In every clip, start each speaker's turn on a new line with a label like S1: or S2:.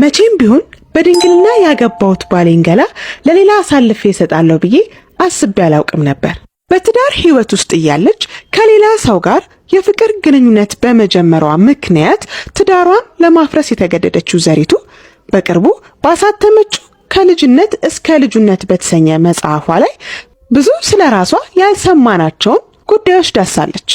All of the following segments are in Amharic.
S1: መቼም ቢሆን በድንግልና ያገባውት ባሌን ገላ ለሌላ አሳልፌ እሰጣለሁ ብዬ አስቤ አላውቅም ነበር። በትዳር ህይወት ውስጥ እያለች ከሌላ ሰው ጋር የፍቅር ግንኙነት በመጀመሯ ምክንያት ትዳሯን ለማፍረስ የተገደደችው ዘሪቱ በቅርቡ ባሳተመችው ከልጅነት እስከ ልጁነት በተሰኘ መጽሐፏ ላይ ብዙ ስለራሷ ያልሰማናቸውን ጉዳዮች ዳሳለች።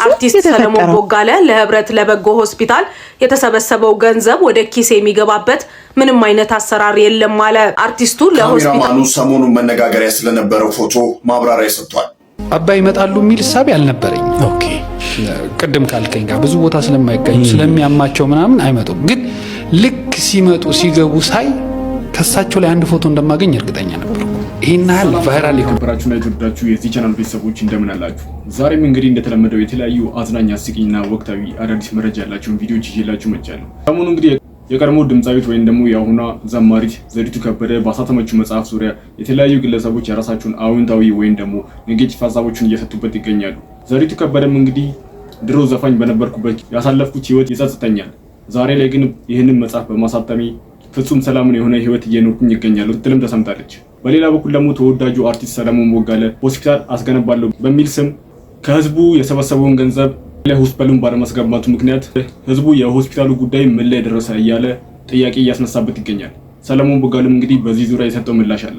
S2: አርቲስት ሰለሞን ቦጋለ ለህብረት ለበጎ ሆስፒታል የተሰበሰበው ገንዘብ ወደ ኪስ የሚገባበት ምንም አይነት አሰራር የለም ማለ አርቲስቱ ለሆስፒታሉ
S3: ሰሞኑን መነጋገሪያ ስለነበረው ፎቶ ማብራሪያ ሰጥቷል።
S4: አባይ ይመጣሉ የሚል ሐሳብ ያልነበረኝ። ኦኬ ቅድም ካልከኝ ጋር ብዙ ቦታ ስለማይገኙ ስለሚያማቸው ምናምን አይመጡም። ግን ልክ ሲመጡ ሲገቡ ሳይ ከሳቸው ላይ አንድ ፎቶ እንደማገኝ እርግጠኛ ነበር። ይሄን ያህል ቫይራል
S5: የከበራችሁና የተወደዳችሁ የዚህ ቻናል ቤተሰቦች እንደምን አላችሁ? ዛሬም እንግዲህ እንደተለመደው የተለያዩ አዝናኝ አስቂኝና ወቅታዊ አዳዲስ መረጃ ያላቸውን ቪዲዮዎች ይዤላችሁ መጥቻለሁ። ሰሞኑን እንግዲህ የቀድሞ ድምጻዊት ወይም ደግሞ የአሁኗ ዘማሪት ዘሪቱ ከበደ ባሳተመችው መጽሐፍ ዙሪያ የተለያዩ ግለሰቦች የራሳቸውን አዎንታዊ ወይም ደግሞ ኔጌቲቭ ሀሳቦችን እየሰጡበት ይገኛሉ። ዘሪቱ ከበደም እንግዲህ ድሮ ዘፋኝ በነበርኩበት ያሳለፍኩት ህይወት ይጸጽተኛል፣ ዛሬ ላይ ግን ይህንን መጽሐፍ በማሳተሜ ፍጹም ሰላምን የሆነ ህይወት እየኖርኩኝ ይገኛሉ ስትልም ተሰምታለች። በሌላ በኩል ደግሞ ተወዳጁ አርቲስት ሰለሞን ቦጋለ ሆስፒታል አስገነባለሁ በሚል ስም ከህዝቡ የሰበሰበውን ገንዘብ ለሆስፒታሉን ባለማስገባቱ ምክንያት ህዝቡ የሆስፒታሉ ጉዳይ ምን ላይ ደረሰ እያለ ጥያቄ እያስነሳበት ይገኛል። ሰለሞን ቦጋለም እንግዲህ በዚህ ዙሪያ የሰጠው ምላሽ አለ።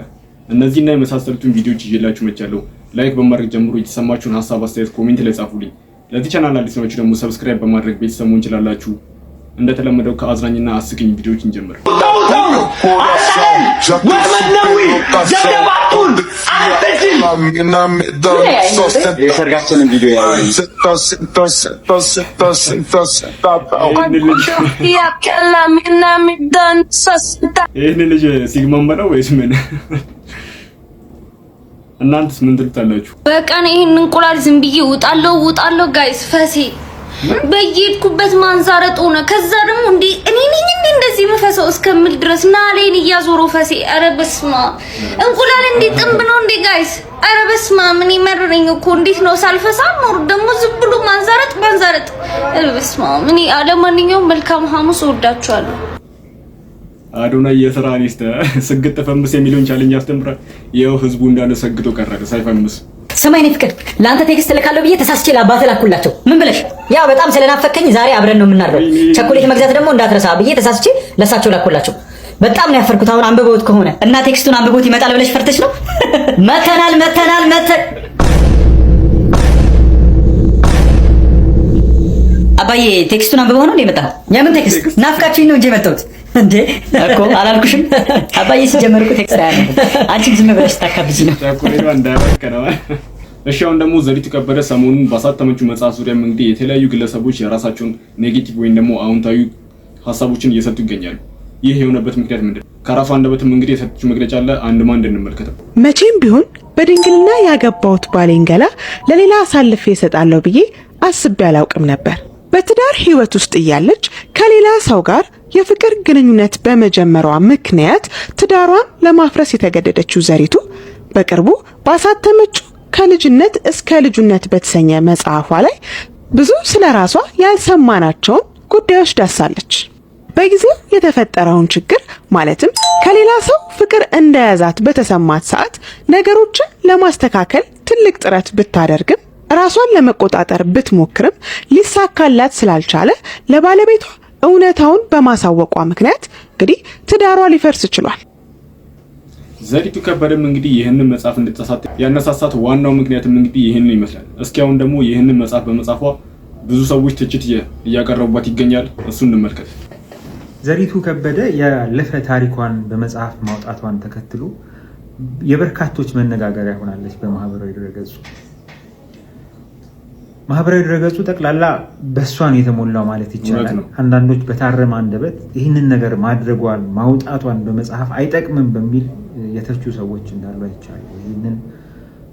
S5: እነዚህና የመሳሰሉትን ቪዲዮዎች ይዤላችሁ መጥቻለሁ። ላይክ በማድረግ ጀምሮ የተሰማችሁን ሀሳብ አስተያየት ኮሜንት ላይ ጻፉልኝ። ለዚህ ቻናል አዲስ ናችሁ ደግሞ ሰብስክራይብ በማድረግ ቤተሰብ መሆን ትችላላችሁ። እንደተለመደው ከአዝናኝና አስቂኝ ቪዲዮዎች እንጀምር።
S3: የሰርጋችንን ቪዲዮ
S5: ይህን ልጅ ሲግማመለው ወይስ ምን? እናንተስ ምን ትሉታላችሁ?
S6: በቀን ይሄን እንቁላል ዝም ብዬ ውጣለሁ ጋይስ ፈሴ በየድኩበት ማንዛረጥ ሆነ። ከዛ ደግሞ እንዴ እኔ ነኝ እንደዚህ መፈሰው እስከምል ድረስ ናሌን እያዞረው ፈሴ። ኧረ በስመ አብ እንቁላል እንዴ ጥንብ ነው እንዴ ጋይስ? ኧረ በስመ አብ ምን ይመረረኝ እኮ እንዴት ነው ሳልፈሳ ኖር ደግሞ ዝም ብሎ ማንዛረጥ። ኧረ በስመ አብ እኔ ለማንኛውም መልካም ሐሙስ እወዳችኋለሁ።
S5: አዶናይ የስራኒስተ ስግጥ ፈምስ የሚለውን ቻሌንጅ አስተምራ ይኸው ህዝቡ እንዳለ ሰግጦ ቀረ ሳይፈምስ።
S7: ሰማይኔ ፍቅር ለአንተ ቴክስት ልካለሁ ብዬ ተሳስቼ ለአባትህ ላኩላቸው። ምን ብለሽ? ያው በጣም ስለናፈከኝ ዛሬ አብረን ነው የምናድረው፣ ቸኮሌት መግዛት ደግሞ እንዳትረሳ ብዬ ተሳስቼ ለሳቸው ላኩላቸው። በጣም ነው ያፈርኩት። አሁን አንብበውት ከሆነ እና ቴክስቱን አንብቦት ይመጣል ብለሽ ፈርተሽ ነው? መተናል አባዬ ቴክስቱን አንብበው ነው የመጣው? የምን ቴክስት? ናፍቃችሁኝ ነው እንጂ የመጣሁት እንዴ እኮ አላልኩሽም? አባዬ ሲጀመር እኮ ቴክስት አያነብ። አንቺም ዝም ብለሽ ታካብጂ ነው።
S5: ቸኮሌቷ እንዳያረከነው። እሺ አሁን ደግሞ ዘሪቱ ከበደ ሰሞኑን ባሳተመችው መጽሐፍ ዙሪያ እንግዲህ የተለያዩ ግለሰቦች የራሳቸውን ኔጌቲቭ ወይም ደግሞ አዎንታዊ ሀሳቦችን እየሰጡ ይገኛሉ። ይህ የሆነበት ምክንያት ምንድነው? ከራሷ አንደበትም እንግዲህ የሰጠችው መግለጫ አለ። አንድ ማን እንመልከተው።
S1: መቼም ቢሆን በድንግልና ያገባውት ባሌን ገላ ለሌላ አሳልፌ እሰጣለሁ ብዬ አስቤ አላውቅም ነበር። በትዳር ህይወት ውስጥ እያለች ከሌላ ሰው ጋር የፍቅር ግንኙነት በመጀመሯ ምክንያት ትዳሯን ለማፍረስ የተገደደችው ዘሪቱ በቅርቡ ባሳተመችው ከልጅነት እስከ ልጁነት በተሰኘ መጽሐፏ ላይ ብዙ ስለራሷ ያልሰማናቸውን ጉዳዮች ዳሳለች። በጊዜው የተፈጠረውን ችግር ማለትም ከሌላ ሰው ፍቅር እንደያዛት በተሰማት ሰዓት ነገሮችን ለማስተካከል ትልቅ ጥረት ብታደርግም ራሷን ለመቆጣጠር ብትሞክርም ሊሳካላት ስላልቻለ ለባለቤቷ እውነታውን በማሳወቋ ምክንያት እንግዲህ ትዳሯ ሊፈርስ ችሏል።
S5: ዘሪቱ ከበደም እንግዲህ ይህንን መጽሐፍ እንድትሳተፍ ያነሳሳት ዋናው ምክንያትም እንግዲህ ይህንን ይመስላል። እስኪ አሁን ደግሞ ይህንን መጽሐፍ በመጻፏ ብዙ ሰዎች ትችት እያቀረቡባት ይገኛል። እሱን እንመልከት።
S8: ዘሪቱ ከበደ ያለፈ ታሪኳን በመጽሐፍ ማውጣቷን ተከትሎ የበርካቶች መነጋገሪያ ሆናለች። ማህበራዊ ድረገጹ ጠቅላላ በሷን የተሞላው ማለት ይቻላል። አንዳንዶች በታረመ አንደበት ይህንን ነገር ማድረጓን ማውጣቷን በመጽሐፍ አይጠቅምም በሚል የተቹ ሰዎች እንዳሉ አይቻሉ።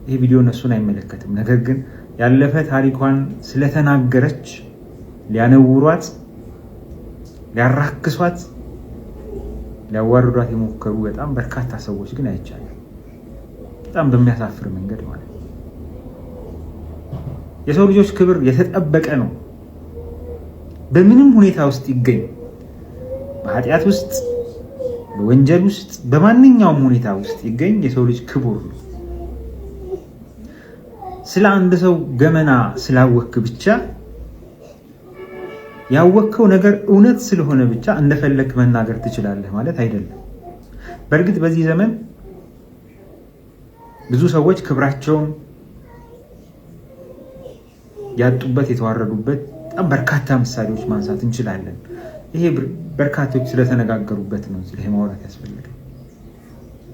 S8: ይህ ቪዲዮ እነሱን አይመለከትም። ነገር ግን ያለፈ ታሪኳን ስለተናገረች ሊያነውሯት፣ ሊያራክሷት፣ ሊያዋርዷት የሞከሩ በጣም በርካታ ሰዎች ግን አይቻሉ። በጣም በሚያሳፍር መንገድ ማለት ነው። የሰው ልጆች ክብር የተጠበቀ ነው። በምንም ሁኔታ ውስጥ ይገኝ በኃጢአት ውስጥ በወንጀል ውስጥ በማንኛውም ሁኔታ ውስጥ ይገኝ የሰው ልጅ ክቡር ነው። ስለ አንድ ሰው ገመና ስላወክ ብቻ ያወከው ነገር እውነት ስለሆነ ብቻ እንደፈለክ መናገር ትችላለህ ማለት አይደለም። በእርግጥ በዚህ ዘመን ብዙ ሰዎች ክብራቸውን ያጡበት የተዋረዱበት በጣም በርካታ ምሳሌዎች ማንሳት እንችላለን። ይሄ በርካቶች ስለተነጋገሩበት ነው እዚህ ላይ ማውራት ያስፈልጋል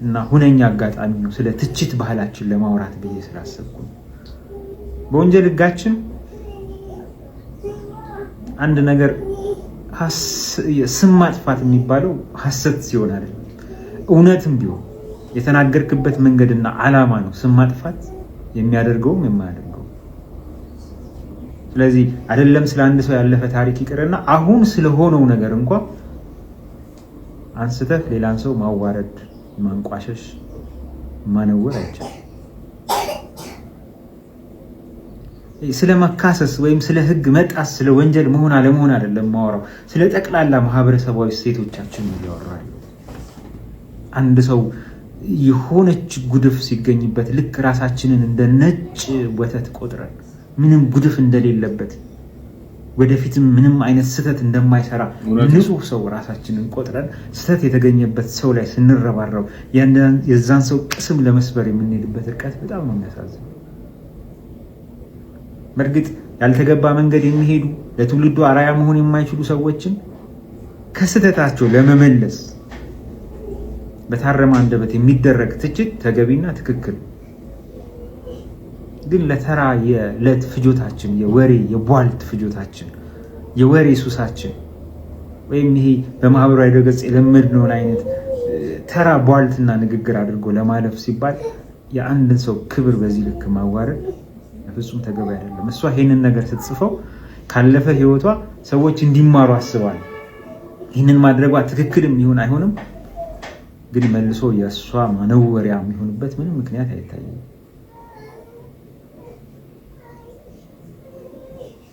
S8: እና ሁነኛ አጋጣሚ ነው ስለ ትችት ባህላችን ለማውራት ብዬ ስላሰብኩ። በወንጀል ሕጋችን አንድ ነገር ስም ማጥፋት የሚባለው ሐሰት ሲሆን አይደለም፣ እውነትም ቢሆን የተናገርክበት መንገድና ዓላማ ነው ስም ማጥፋት የሚያደርገውም የማያደርገው። ስለዚህ አይደለም ስለ አንድ ሰው ያለፈ ታሪክ ይቅርና አሁን ስለሆነው ነገር እንኳን አንስተህ ሌላን ሰው ማዋረድ፣ ማንቋሸሽ፣ ማነወር አይቻልም። ስለ መካሰስ ወይም ስለ ህግ መጣስ ስለ ወንጀል መሆን አለመሆን አይደለም ማወራው፣ ስለ ጠቅላላ ማህበረሰባዊ እሴቶቻችን ነው ያወራል። አንድ ሰው የሆነች ጉድፍ ሲገኝበት ልክ ራሳችንን እንደ ነጭ ወተት ቆጥረን ምንም ጉድፍ እንደሌለበት ወደፊትም ምንም አይነት ስህተት እንደማይሰራ ንጹህ ሰው ራሳችንን ቆጥረን ስህተት የተገኘበት ሰው ላይ ስንረባረው የዛን ሰው ቅስም ለመስበር የምንሄድበት ርቀት በጣም ነው የሚያሳዝነው። በእርግጥ ያልተገባ መንገድ የሚሄዱ ለትውልዱ አራያ መሆን የማይችሉ ሰዎችን ከስህተታቸው ለመመለስ በታረመ አንደበት የሚደረግ ትችት ተገቢና ትክክል፣ ግን ለተራ የዕለት ፍጆታችን የወሬ የቧልት ፍጆታችን የወሬ ሱሳችን ወይም ይሄ በማህበራዊ ድረገጽ የለመድነውን አይነት ተራ ቧልትና ንግግር አድርጎ ለማለፍ ሲባል የአንድን ሰው ክብር በዚህ ልክ ማዋረድ ፍጹም ተገቢ አይደለም። እሷ ይሄንን ነገር ስትጽፈው ካለፈ ህይወቷ ሰዎች እንዲማሩ አስባል። ይህንን ማድረጓ ትክክልም ይሁን አይሆንም ግን መልሶ የእሷ ማነወሪያ የሚሆንበት ምንም ምክንያት አይታይም።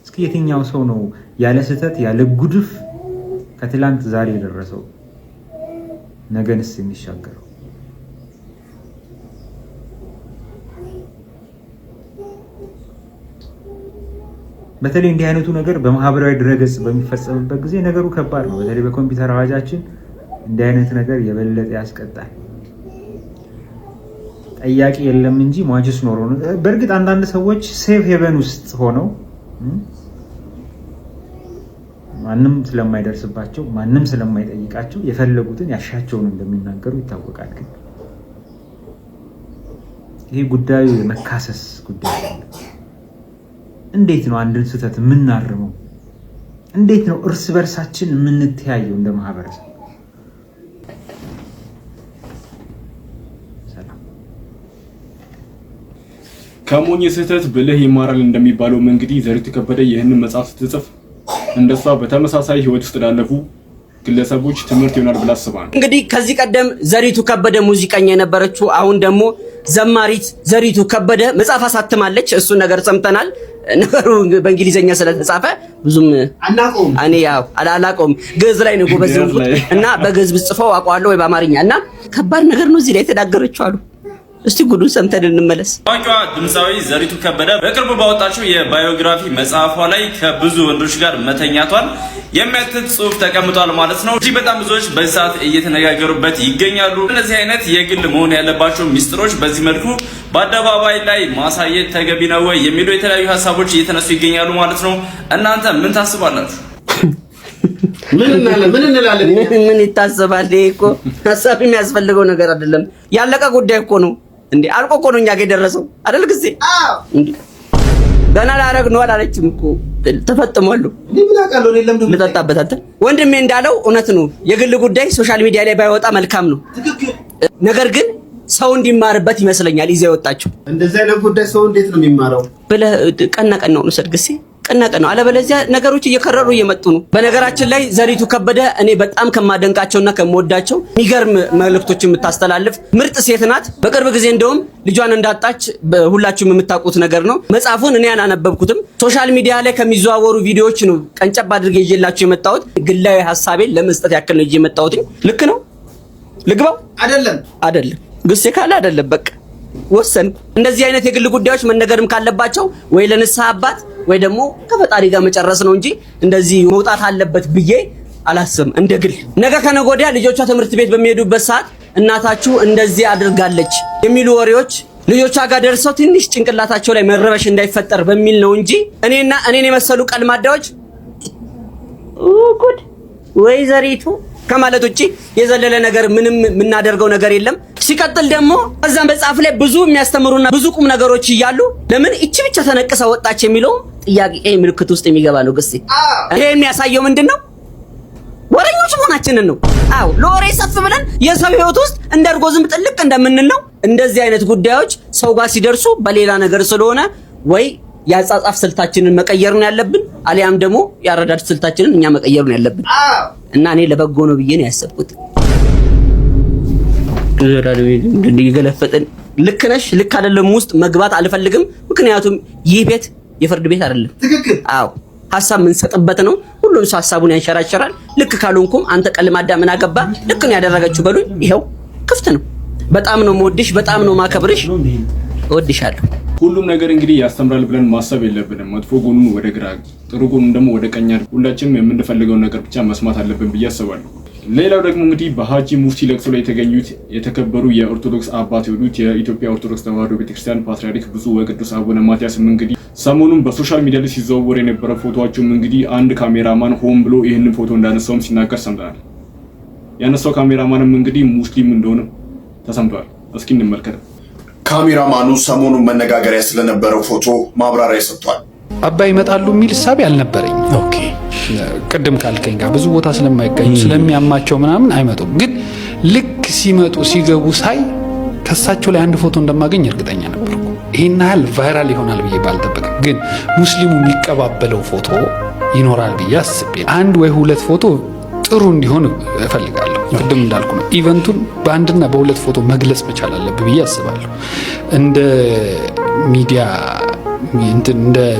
S8: እስኪ የትኛው ሰው ነው ያለ ስህተት ያለ ጉድፍ ከትላንት ዛሬ የደረሰው ነገንስ የሚሻገረው? በተለይ እንዲህ አይነቱ ነገር በማህበራዊ ድረገጽ በሚፈጸምበት ጊዜ ነገሩ ከባድ ነው። በተለይ በኮምፒውተር አዋጃችን እንዲህ አይነት ነገር የበለጠ ያስቀጣል። ጠያቂ የለም እንጂ ሟችስ ኖሮ ነው። በእርግጥ አንዳንድ ሰዎች ሴፍ ሄቨን ውስጥ ሆነው ማንም ስለማይደርስባቸው ማንም ስለማይጠይቃቸው የፈለጉትን ያሻቸውን እንደሚናገሩ ይታወቃል። ግን ይሄ ጉዳዩ የመካሰስ ጉዳይ ነው። እንዴት ነው አንድን ስህተት የምናርመው? እንዴት ነው እርስ በርሳችን የምንተያየው እንደ ማህበረሰብ?
S5: ከሞኝ ስህተት ብልህ ይማራል እንደሚባለው እንግዲህ ዘሪቱ ከበደ ይህንን መጽሐፍ ስትጽፍ እንደሷ በተመሳሳይ ህይወት ውስጥ ላለፉ ግለሰቦች ትምህርት ይሆናል ብላ አስባ ነው።
S9: እንግዲህ ከዚህ ቀደም ዘሪቱ ከበደ ሙዚቀኛ የነበረችው አሁን ደግሞ ዘማሪት ዘሪቱ ከበደ መጽሐፍ አሳትማለች። እሱን ነገር ሰምተናል። ነገሩ በእንግሊዘኛ ስለተጻፈ ብዙም እኔ ያው አላላቀውም። ግዕዝ ላይ ነው ጎበዝ እና በግዕዝ ብጽፈው አውቀዋለሁ ወይ በአማርኛ እና ከባድ ነገር ነው እዚህ ላይ የተናገረችው አሉ። እስቲ ጉዱን ሰምተን እንመለስ።
S10: ታዋቂዋ ድምፃዊ ዘሪቱ ከበደ በቅርቡ ባወጣችው የባዮግራፊ መጽሐፏ ላይ ከብዙ ወንዶች ጋር መተኛቷን የሚያትት ጽሑፍ ተቀምጧል ማለት ነው። እዚህ በጣም ብዙዎች በዚህ ሰዓት እየተነጋገሩበት ይገኛሉ። እነዚህ አይነት የግል መሆን ያለባቸው ሚስጥሮች በዚህ መልኩ በአደባባይ ላይ ማሳየት ተገቢ ነው ወይ የሚሉ የተለያዩ ሀሳቦች እየተነሱ ይገኛሉ ማለት ነው። እናንተ ምን ታስባላችሁ?
S9: ምን ይታሰባል? እኮ ሀሳብ የሚያስፈልገው ነገር አይደለም። ያለቀ ጉዳይ እኮ ነው እንዴ። አልቆ እኮ ነው እኛ ጋር የደረሰው አይደል? ጊዜ እንዴ ገና ላረግ ነው አላለችም እኮ ተፈጥሟል። ልጠጣበት አንተ ወንድሜ እንዳለው እውነት ነው። የግል ጉዳይ ሶሻል ሚዲያ ላይ ባይወጣ መልካም ነው። ነገር ግን ሰው እንዲማርበት ይመስለኛል ይዘው የወጣችው።
S11: እንደዚህ አይነት ጉዳይ ሰው እንዴት ነው የሚማረው?
S9: ብለህ ቀና ቀናውን ውሰድ። ግሴ ቀናቀ ነው። አለበለዚያ ነገሮች እየከረሩ እየመጡ ነው። በነገራችን ላይ ዘሪቱ ከበደ እኔ በጣም ከማደንቃቸውና ከመወዳቸው የሚገርም መልእክቶችን የምታስተላልፍ ምርጥ ሴት ናት። በቅርብ ጊዜ እንደውም ልጇን እንዳጣች ሁላችሁም የምታውቁት ነገር ነው። መጽሐፉን እኔ አላነበብኩትም። ሶሻል ሚዲያ ላይ ከሚዘዋወሩ ቪዲዮዎች ነው ቀንጨብ አድርጌ ይዤላችሁ የመጣሁት። ግላዊ ሐሳቤን ለመስጠት ያክል ነው የመጣሁት። ልክ ነው? ልግባው? አይደለም ግሴ ካለ አይደለም በቃ ወሰንኩ። እንደዚህ አይነት የግል ጉዳዮች መነገርም ካለባቸው ወይ ለንስሐ አባት ወይ ደግሞ ከፈጣሪ ጋር መጨረስ ነው እንጂ እንደዚህ መውጣት አለበት ብዬ አላስብም። እንደ ግል ነገ ከነገ ወዲያ ልጆቿ ትምህርት ቤት በሚሄዱበት ሰዓት እናታችሁ እንደዚህ አድርጋለች የሚሉ ወሬዎች ልጆቿ ጋር ደርሰው ትንሽ ጭንቅላታቸው ላይ መረበሽ እንዳይፈጠር በሚል ነው እንጂ እኔን የመሰሉ ቀልማዳዎች ጉድ ወይ ዘሪቱ ከማለት ውጪ የዘለለ ነገር ምንም የምናደርገው ነገር የለም። ሲቀጥል ደግሞ በዛም መጽሐፍ ላይ ብዙ የሚያስተምሩና ብዙ ቁም ነገሮች እያሉ ለምን እቺ ብቻ ተነቅሳ ወጣች የሚለው ጥያቄ ምልክት ውስጥ የሚገባ ነው። ግስቲ ይሄ የሚያሳየው ምንድነው? ወሬኞች መሆናችንን ነው። አዎ ለወሬ ሰፍ ብለን የሰው ህይወት ውስጥ እንደርጎ ዝም ጥልቅ እንደምንል ነው። እንደዚህ አይነት ጉዳዮች ሰው ጋር ሲደርሱ በሌላ ነገር ስለሆነ ወይ ያጻጻፍ ስልታችንን መቀየር ነው ያለብን፣ አሊያም ደግሞ ያረዳድ ስልታችንን እኛ መቀየር ነው ያለብን። እና እኔ ለበጎ ነው ብዬ ነው ያሰብኩት። ገለፈጠን ልክ ነሽ ልክ አይደለም ውስጥ መግባት አልፈልግም። ምክንያቱም ይህ ቤት የፍርድ ቤት አይደለም። ትክክል። አዎ ሐሳብ የምንሰጥበት ነው። ሁሉም ሰው ሐሳቡን ያንሸራሸራል። ልክ ካልሆንኩም አንተ ቀልማዳ ምን አገባ ልክ ነው ያደረገችው በሉኝ። ይሄው ክፍት ነው። በጣም ነው የምወድሽ፣ በጣም ነው ማከብርሽ። እወድሻለሁ።
S5: ሁሉም ነገር እንግዲህ ያስተምራል ብለን ማሰብ የለብንም። መጥፎ ጎኑን ወደ ግራ፣ ጥሩ ጎኑን ደግሞ ወደ ቀኝ ሁላችንም የምንፈልገው ነገር ብቻ መስማት አለብን ብዬ አስባለሁ። ሌላው ደግሞ እንግዲህ በሀጂ ሙፍቲ ለቅሶ ላይ የተገኙት የተከበሩ የኦርቶዶክስ አባት የሆኑት የኢትዮጵያ ኦርቶዶክስ ተዋሕዶ ቤተክርስቲያን ፓትርያርክ ብፁዕ ወቅዱስ አቡነ ማትያስም እንግዲህ ሰሞኑን በሶሻል ሚዲያ ላይ ሲዘዋወር የነበረ ፎቶአቸውም እንግዲህ አንድ ካሜራማን ሆን ብሎ ይህንን ፎቶ እንዳነሳውም ሲናገር ሰምተናል። ያነሳው ካሜራማንም እንግዲህ ሙስሊም እንደሆነ ተሰምቷል። እስኪ እንመልከት።
S3: ካሜራማኑ ሰሞኑን መነጋገሪያ ስለነበረው ፎቶ ማብራሪያ ሰጥቷል።
S4: አባይ ይመጣሉ የሚል ሐሳብ ያልነበረኝ። ኦኬ ቅድም ካልከኝ ጋር ብዙ ቦታ ስለማይገኙ ስለሚያማቸው ምናምን አይመጡም። ግን ልክ ሲመጡ ሲገቡ ሳይ ከሳቸው ላይ አንድ ፎቶ እንደማገኝ እርግጠኛ ነበርኩ። ይሄን ያህል ቫይራል ይሆናል ብዬ ባልጠበቅም፣ ግን ሙስሊሙ የሚቀባበለው ፎቶ ይኖራል ብዬ አስቤ አንድ ወይ ሁለት ፎቶ ጥሩ እንዲሆን እፈልጋለሁ። ቅድም እንዳልኩ ነው ኢቨንቱን በአንድና በሁለት ፎቶ መግለጽ መቻል አለብህ ብዬ አስባለሁ። እንደ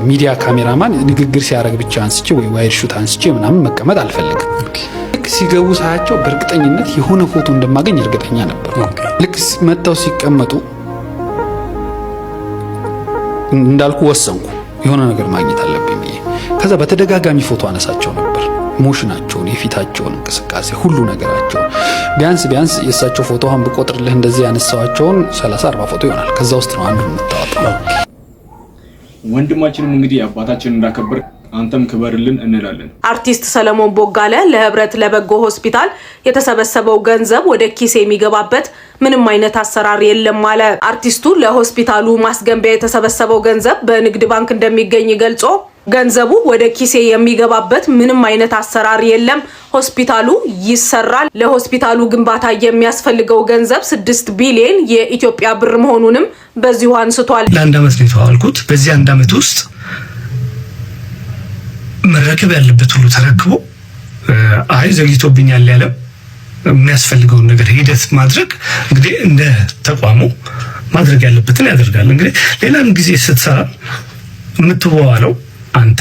S4: ሚዲያ ካሜራማን ንግግር ሲያደርግ ብቻ አንስቼ ወይ ዋይድ ሹት አንስቼ ምናምን መቀመጥ አልፈልግም። ልክ ሲገቡ ሳያቸው በእርግጠኝነት የሆነ ፎቶ እንደማገኝ እርግጠኛ ነበር። ልክ መጥተው ሲቀመጡ እንዳልኩ ወሰንኩ የሆነ ነገር ማግኘት አለብኝ ብዬ። ከዛ በተደጋጋሚ ፎቶ አነሳቸው ነበር። ሞሽናቸውን፣ የፊታቸውን እንቅስቃሴ፣ ሁሉ ነገራቸውን ቢያንስ የእሳቸው ፎቶ አሁን ብቆጥርልህ እንደዚህ ያነሳዋቸውን 30-40 ፎቶ ይሆናል። ከዛ ውስጥ ነው አንዱን የምታወጣው።
S5: ወንድማችንም እንግዲህ አባታችንን እንዳከበር አንተም ክበርልን እንላለን።
S2: አርቲስት ሰለሞን ቦጋለ ለህብረት ለበጎ ሆስፒታል የተሰበሰበው ገንዘብ ወደ ኪስ የሚገባበት ምንም አይነት አሰራር የለም አለ። አርቲስቱ ለሆስፒታሉ ማስገንቢያ የተሰበሰበው ገንዘብ በንግድ ባንክ እንደሚገኝ ገልጾ ገንዘቡ ወደ ኪሴ የሚገባበት ምንም አይነት አሰራር የለም፣ ሆስፒታሉ ይሰራል፣ ለሆስፒታሉ ግንባታ የሚያስፈልገው ገንዘብ 6 ቢሊዮን የኢትዮጵያ ብር መሆኑንም በዚሁ አንስቷል።
S11: ለአንድ ዓመት ነው የተዋልኩት። በዚህ አንድ ዓመት ውስጥ መረከብ ያለበት ሁሉ ተረክቦ አይ ዘግይቶብኛል ያለ የሚያስፈልገውን ነገር ሂደት ማድረግ እንግዲህ እንደ ተቋሙ ማድረግ ያለበትን ያደርጋል። እንግዲህ ሌላም ጊዜ ስትሰራ የምትዋዋለው አንተ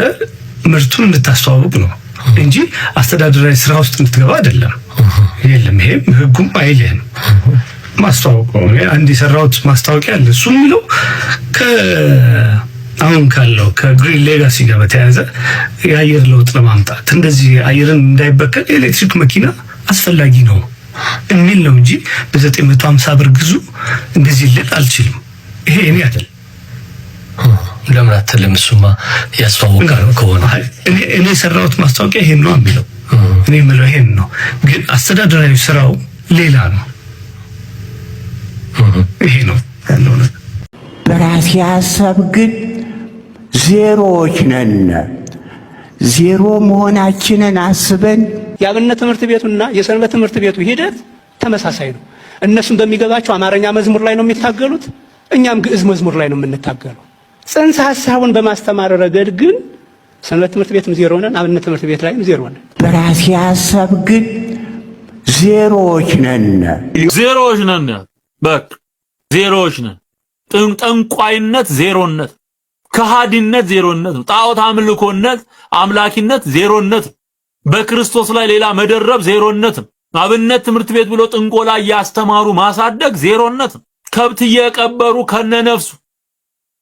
S11: ምርቱን እንድታስተዋውቅ ነው እንጂ አስተዳደራዊ ስራ ውስጥ እንድትገባ አይደለም። የለም ይሄም ህጉም አይልህም። ማስተዋወቅ ነው። አንድ የሰራሁት ማስታወቂያ አለ። እሱ የሚለው አሁን ካለው ከግሪን ሌጋሲ ጋር በተያያዘ የአየር ለውጥ ለማምጣት እንደዚህ አየርን እንዳይበከል የኤሌክትሪክ መኪና አስፈላጊ ነው የሚል ነው እንጂ በ950 ብር ግዙ እንደዚህ ልል አልችልም። ይሄ እኔ አይደል።
S12: ለምን አትልም? እሱማ ያስተዋውቃል ከሆነ
S11: እኔ የሰራሁት ማስታወቂያ ይሄን ነው የሚለው። እኔ የምለው ይሄን ነው፣ ግን አስተዳደራዊ ስራው ሌላ ነው። ይሄ ነው ያለው ነገር።
S13: በራሴ ሀሳብ ግን ዜሮዎች ነን። ዜሮ መሆናችንን አስበን
S14: የአብነት ትምህርት ቤቱና የሰንበት ትምህርት ቤቱ ሂደት ተመሳሳይ ነው። እነሱም በሚገባቸው አማርኛ መዝሙር ላይ ነው የሚታገሉት፣ እኛም ግዕዝ መዝሙር ላይ ነው የምንታገለው። ጽንሰ ሐሳቡን በማስተማር ረገድ ግን ሰንበት ትምህርት ቤትም ዜሮ ነን፣ አብነት ትምህርት ቤት ላይም ዜሮ ነን።
S13: በራሴ ሐሳብ ግን ዜሮዎች ነን።
S15: በቃ ዜሮዎች ነን። ጠንቋይነት ዜሮነት፣ ከሃዲነት ዜሮነት፣ ጣዖት አምልኮነት አምላኪነት ዜሮነት፣ በክርስቶስ ላይ ሌላ መደረብ ዜሮነት፣ አብነት ትምህርት ቤት ብሎ ጥንቆላ ያስተማሩ ማሳደግ ዜሮነት፣ ከብት እየቀበሩ ከነነፍሱ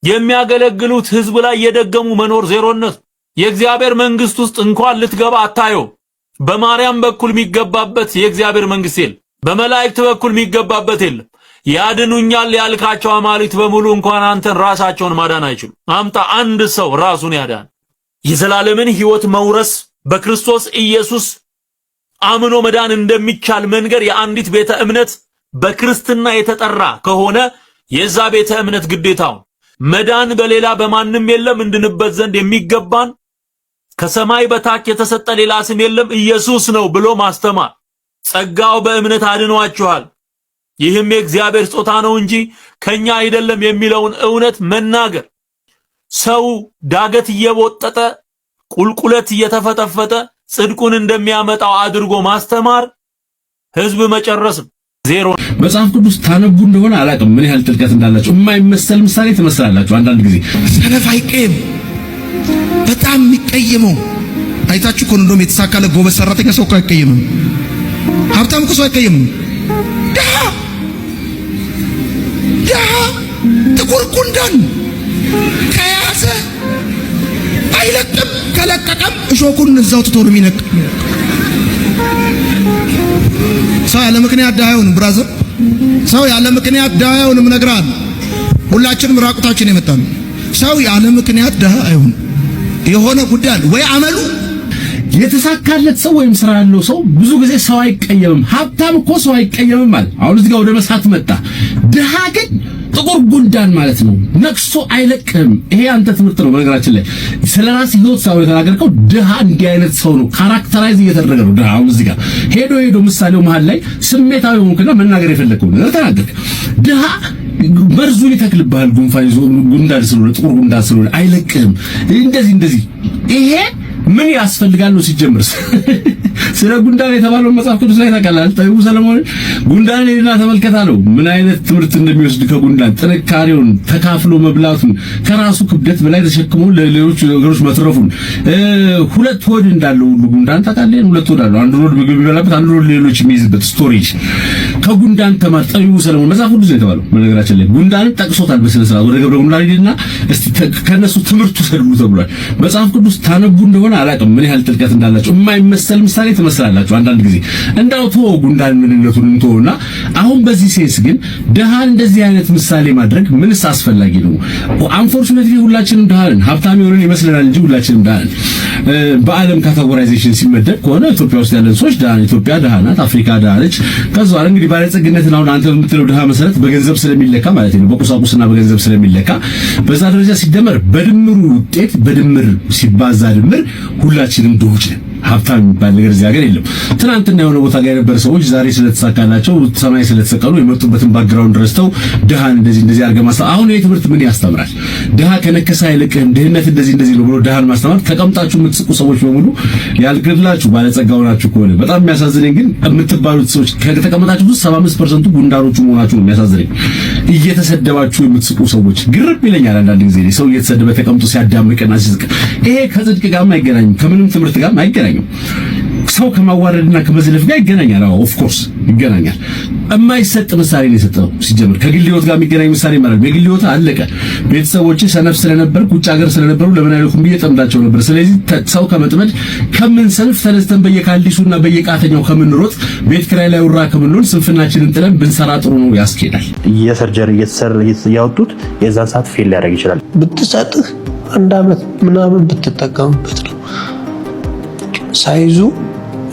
S15: የሚያገለግሉት ህዝብ ላይ የደገሙ መኖር ዜሮነት። የእግዚአብሔር መንግስት ውስጥ እንኳን ልትገባ አታየው። በማርያም በኩል የሚገባበት የእግዚአብሔር መንግስት የለም። በመላእክት በኩል የሚገባበት የለም። ያድኑኛል ያልካቸው አማልክት በሙሉ እንኳን አንተን ራሳቸውን ማዳን አይችሉም። አምጣ አንድ ሰው ራሱን ያዳን። የዘላለምን ህይወት መውረስ በክርስቶስ ኢየሱስ አምኖ መዳን እንደሚቻል መንገር የአንዲት ቤተ እምነት በክርስትና የተጠራ ከሆነ የዛ ቤተ እምነት ግዴታው መዳን በሌላ በማንም የለም፣ እንድንበት ዘንድ የሚገባን ከሰማይ በታች የተሰጠ ሌላ ስም የለም ኢየሱስ ነው ብሎ ማስተማር። ጸጋው በእምነት አድኗችኋል፣ ይህም የእግዚአብሔር ስጦታ ነው እንጂ ከኛ አይደለም የሚለውን እውነት መናገር። ሰው ዳገት እየቦጠጠ ቁልቁለት እየተፈተፈተ ጽድቁን እንደሚያመጣው አድርጎ ማስተማር ህዝብ መጨረስም ዜሮ።
S16: መጽሐፍ ቅዱስ ታነቡ እንደሆነ አላቅም ምን ያህል ጥልቀት እንዳላችሁ። የማይመሰል ምሳሌ ትመስላላችሁ አንዳንድ ጊዜ።
S17: ሰነፍ አይቀየም፣ በጣም የሚቀየመው አይታችሁ እኮ እንደውም የተሳካለ ጎበዝ ሰራተኛ ሰው እኮ አይቀየምም። ሀብታም እኮ ሰው አይቀየምም። ድሃ ጥቁር ጉንዳን ከያዘ አይለቅም፣ ከለቀቀም እሾኩን እዛው ትቶ ነው የሚነቅ። ሰው ያለ ምክንያት ድሃ አይሆንም ብራዘር። ሰው ያለ ምክንያት ድሃ አይሆንም እነግርሃለሁ። ሁላችንም ራቁታችን የመጣን ሰው ያለ ምክንያት ድሃ አይሆንም። የሆነ ጉዳይ አለ ወይ አመሉ
S16: የተሳካለት ሰው ወይም ስራ ያለው ሰው ብዙ ጊዜ ሰው አይቀየምም። ሀብታም እኮ ሰው አይቀየምም ማለት አሁን እዚህ ጋር ወደ መስራት መጣ። ድሃ ግን ጥቁር ጉንዳን ማለት ነው፣ ነክሶ አይለቅም። ይሄ አንተ ትምህርት ነው። በነገራችን ላይ ስለራስ ህይወት ሳው የተናገርከው ድሃ እንዲህ አይነት ሰው ነው፣ ካራክተራይዝ እየተደረገ ነው ድሃ። አሁን እዚህ ጋር ሄዶ ምሳሌው መሃል ላይ ስሜታዊ ሆንክና መናገር የፈለከው ነገር ተናገርክ። ድሃ መርዙን ይተክልብሃል። ጉንፋን ይዞ ጉንዳን ስለሆነ ጥቁር ጉንዳን ስለሆነ አይለቅም። እንደዚህ ይሄ ምን ያስፈልጋል ነው ሲጀምር። ስለ ጉንዳን የተባለው መጽሐፍ ቅዱስ ላይ ታውቃለህ። ጠቢቡ ሰለሞን ጉንዳን ሄድና ተመልከት አለው። ምን አይነት ትምህርት እንደሚወስድ ከጉንዳን ጥንካሬውን፣ ተካፍሎ መብላቱን፣ ከራሱ ክብደት በላይ ተሸክሞ ለሌሎች ነገሮች መትረፉን፣ ሁለት ሆድ እንዳለው ሁሉ ጉንዳን ታውቃለህ። ሁለት ሆድ አለው። አንዱ ሆድ ምግብ የሚበላበት፣ አንዱ ሆድ ሌሎች የሚይዝበት ስቶሬጅ። ከጉንዳን ተማር ጠቢቡ ሰለሞን መጽሐፍ ቅዱስ ላይ የተባለው። በነገራችን ላይ ጉንዳንን ጠቅሶታል በስነ ስርዓት። ወደ ገብረ ጉንዳን ሄድና እስቲ ከነሱ ትምህርቱ ሰዱ ተብሏል። መጽሐፍ ቅዱስ ታነቡ እንደሆነ አላውቅም ምን ያህል ጥልቀት እንዳላችሁ። የማይመሰል ምሳሌ ትመስላላችሁ አንዳንድ ጊዜ። እንዳው ተወው ጉንዳን ምንነቱን እንተውና አሁን በዚህ ሴንስ ግን ድሃ እንደዚህ አይነት ምሳሌ ማድረግ ምንስ አስፈላጊ ነው? አንፎርቹኔትሊ ሁላችንም ድሃ ነን። ሀብታም የሆነን ይመስለናል እንጂ ሁላችንም ድሃ ነን። በዓለም ካቴጎራይዜሽን ሲመደብ ከሆነ ኢትዮጵያ ውስጥ ያለን ሰዎች ድሃ ነን። ኢትዮጵያ ድሃ ናት፣ አፍሪካ ድሃ ነች። ከዛ እንግዲህ ባለጸግነትን አሁን አንተ የምትለው ድሃ መሰረት በገንዘብ ስለሚለካ ማለት ነው፣ በቁሳቁስና በገንዘብ ስለሚለካ በዛ ደረጃ ሲደመር በድምሩ ውጤት በድምር ሲባዛ ድምር ሁላችንም ድሆች ነን። ሀብታም የሚባል ነገር እዚህ ሀገር የለም። ትናንትና የሆነ ቦታ ጋር የነበረ ሰዎች ዛሬ ስለተሳካላቸው ሰማይ ስለተሰቀሉ የመጡበትን ባክግራውንድ ረስተው ድሃን እንደዚህ አድርገህ ማስተማር። አሁን ይሄ ትምህርት ምን ያስተምራል? ድሃ ከነከሰ አይልቅህም፣ ድህነት እንደዚህ ነው ብሎ ድሃን ማስተማር። ተቀምጣችሁ የምትስቁ ሰዎች በሙሉ ያልገድላችሁ ባለጸጋ ሆናችሁ ከሆነ በጣም የሚያሳዝነኝ ግን የምትባሉት ሰዎች ከተቀመጣችሁ ውስጥ 75% ጉንዳኖቹ መሆናችሁ ነው የሚያሳዝነኝ። እየተሰደባችሁ የምትስቁ ሰዎች ግርም ይለኛል አንዳንድ ጊዜ ሰው እየተሰደበ ተቀምጦ ሲያዳምቅና ሲስቅ። ይሄ ከጽድቅ ጋር አይገናኝም፣ ከምንም ትምህርት ጋር አይገናኝም። ሰው ከማዋረድና ከመዝለፍ ጋር ይገናኛል። አዎ ኦፍ ኮርስ ይገናኛል። የማይሰጥ ምሳሌ ነው የሰጠው። ሲጀምር ከግል ህይወት ጋር የሚገናኝ ምሳሌ ማለት ነው። የግል ህይወት አለቀ። ቤተሰቦች ሰነፍ ስለነበር ውጭ ሀገር ስለነበሩ ለምን አይልኩም ብዬ ጠምዳቸው ነበር። ስለዚህ ሰው ከመጥመድ ከምንሰንፍ ተነስተን በየካልዲሱና በየቃተኛው ከምንሮጥ ቤት ኪራይ ላይ ውራ ከምንሆን ስንፍናችንን ጥለን ብንሰራ ጥሩ ነው፣ ያስኬዳል።
S18: የሰርጀሪ እያወጡት የዛን ሰዓት ፌል ሊያደርግ ይችላል።
S19: ብትሰጥህ 1 ዓመት ምናምን ብትጠቀምበት ነው። ሳይዙ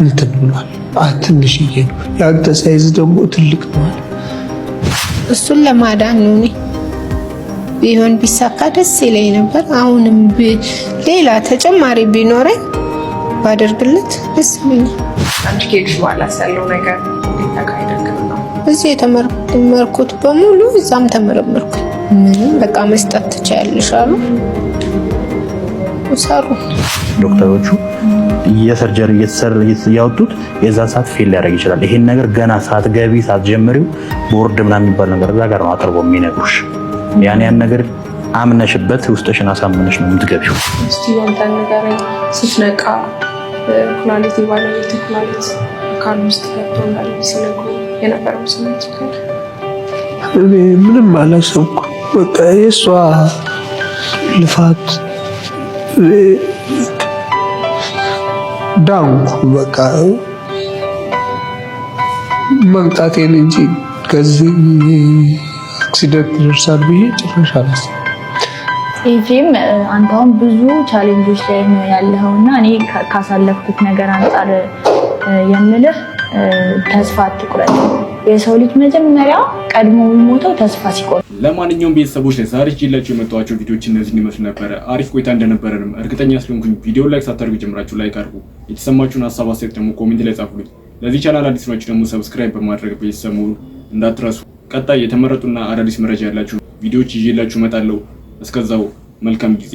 S19: እንትን ብሏል፣ ትንሽዬ ነው። ያንተ ሳይዝ ደግሞ ትልቅ ነው።
S20: እሱን ለማዳን ነው። ቢሆን ቢሳካ ደስ ይለኝ ነበር። አሁንም ሌላ ተጨማሪ ቢኖረኝ ባደርግለት ደስ ይለኛል።
S2: አንቺ ከሄድሽ በኋላ ያለው ነገር ተካይደክ ነው።
S20: እዚህ የተመረመርኩት በሙሉ እዛም ተመረመርኩ። ምንም በቃ መስጠት ትችያለሽ አሉ። ሰሩ።
S18: ዶክተሮቹ የሰርጀሪ ያወጡት የዛን ሰዓት ፌል ሊያደርግ ይችላል። ይሄን ነገር ገና ሳትገቢ ሳትጀምሪው ቦርድ ምናምን የሚባል ነገር እዛ ጋር ነው አቅርቦ የሚነግሩሽ። ያን ነገር አምነሽበት ውስጥሽን አሳምነሽ ነው የምትገቢው።
S2: እስቲ ወንታን ነገር ስትነቃ ኩላሊት ባለቤት ኩላሊት አካል ውስጥ ገብቶ እንዳለ ሲነግሩ የነበረው ስሜት
S19: እኔ ምንም አላሰብኩም። በቃ የእሷ ልፋት ዳንኩ። በቃ መምጣቴን እንጂ ከዚህ አክሲደንት ይደርሳል ብዬ ጭራሽ አላሰብኩም።
S21: ኤፍሬም አንተ አሁን ብዙ ቻሌንጆች ላይ ነው ያለኸውና እኔ ካሳለፍኩት ነገር አንፃር የምልህ ተስፋ አትቁረጥ። የሰው ልጅ መጀመሪያ ቀድሞ የሚሞተው ተስፋ ሲቆርጥ።
S5: ለማንኛውም ቤተሰቦች ዛሬ ይዤላችሁ የመጣኋቸው ቪዲዮዎች እነዚህን ይመስሉ ነበር። አሪፍ ቆይታ እንደነበረንም እርግጠኛ ስለሆንኩኝ ቪዲዮ ላይክ ሳታደርጉ ጀምራችሁ ላይክ አድርጉ። የተሰማችሁን ሀሳብ አስተያየት ደግሞ ኮሜንት ላይ ጻፉልኝ። ለዚህ ቻናል አዲስ ናችሁ ደግሞ ሰብስክራይብ በማድረግ ቤተሰብ መሆን እንዳትረሱ። ቀጣይ የተመረጡና አዳዲስ መረጃ ያላችሁ ቪዲዮዎች ይዤላችሁ እመጣለሁ። እስከዛው መልካም ጊዜ